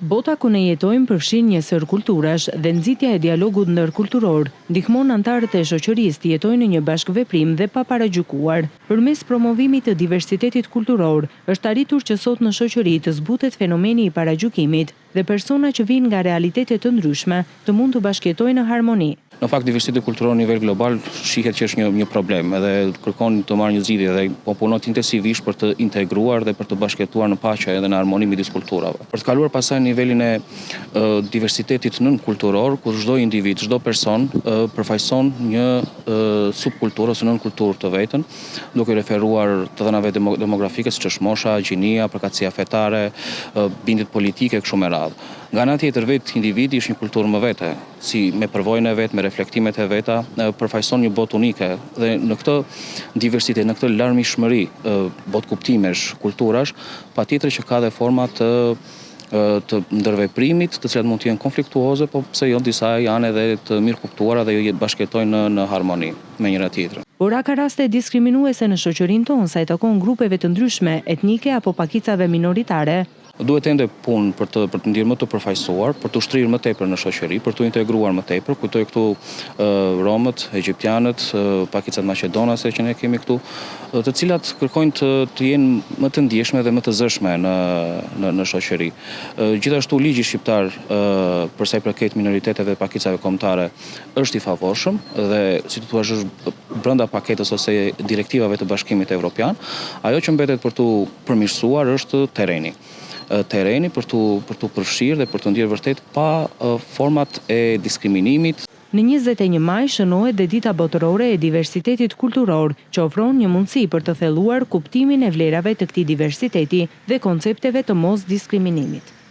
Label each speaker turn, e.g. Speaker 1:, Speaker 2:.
Speaker 1: Bota ku ne jetojmë përfshin një sër kulturash dhe nxitja e dialogut ndërkulturor ndihmon anëtarët e shoqërisë të jetojnë në një bashkëveprim dhe pa paragjykuar. Përmes promovimit të diversitetit kulturor, është arritur që sot në shoqëri të zbutet fenomeni i paragjykimit dhe persona që vijnë nga realitete të ndryshme të mund të bashkëjetojnë në harmoni.
Speaker 2: Në fakt, diversiteti kulturor në nivel global shihet që është një problem edhe kërkon të marrë një zgjidhje dhe po punojnë intensivisht për të integruar dhe për të bashkëjetuar në paqe edhe në harmoni midis kulturave. Për të kaluar pasaj nivelin e diversitetit nën-kulturor, kur çdo individ, çdo person përfaqëson një subkulturë ose nën-kulturë të vetën, duke referuar të dhënave demografike siç është mosha, gjinia, përkatësia fetare, bindjet politike kështu me radhë. Nga ana tjetër vetë individi është një kulturë më vete, si me përvojën e vet, me reflektimet e veta, përfaqëson një botë unike dhe në këtë diversitet, në këtë larmishmëri botë kuptimesh, kulturash, patjetër që ka dhe forma të ndërveprimit, të cilat mund të jenë konfliktuoze, po pse jo disa janë edhe të mirë kuptuara dhe bashkëjetojnë në harmoni me njëra tjetrën.
Speaker 1: Por ka raste diskriminuese në shoqërinë tonë sa i takon grupeve të ndryshme, etnike apo pakicave minoritare.
Speaker 2: Duhet ende punë për të ndjerë më të përfaqësuar, për të ushtrirë më tepër në shoqëri, për të integruar më tepër. Kujtoj këtu romët, egjiptianët, pakicat maqedonase që ne kemi këtu, të cilat kërkojnë të jenë më të ndjeshme dhe më të zëshme në shoqëri. Gjithashtu ligji shqiptar për sa i përket minoriteteve dhe pakicave kombëtare është i favorshëm dhe si të thuash është brenda paketës ose direktivave të Bashkimit Evropian. Ajo që mbetet për të përmirësuar është terreni për të përfshirë dhe për të ndjerë vërtet pa format e diskriminimit.
Speaker 1: Në 21 maj shënohet dhe Dita Botërore e Diversitetit Kulturor, që ofron një mundësi për të thelluar kuptimin e vlerave të këtij diversiteti dhe koncepteve të mos diskriminimit.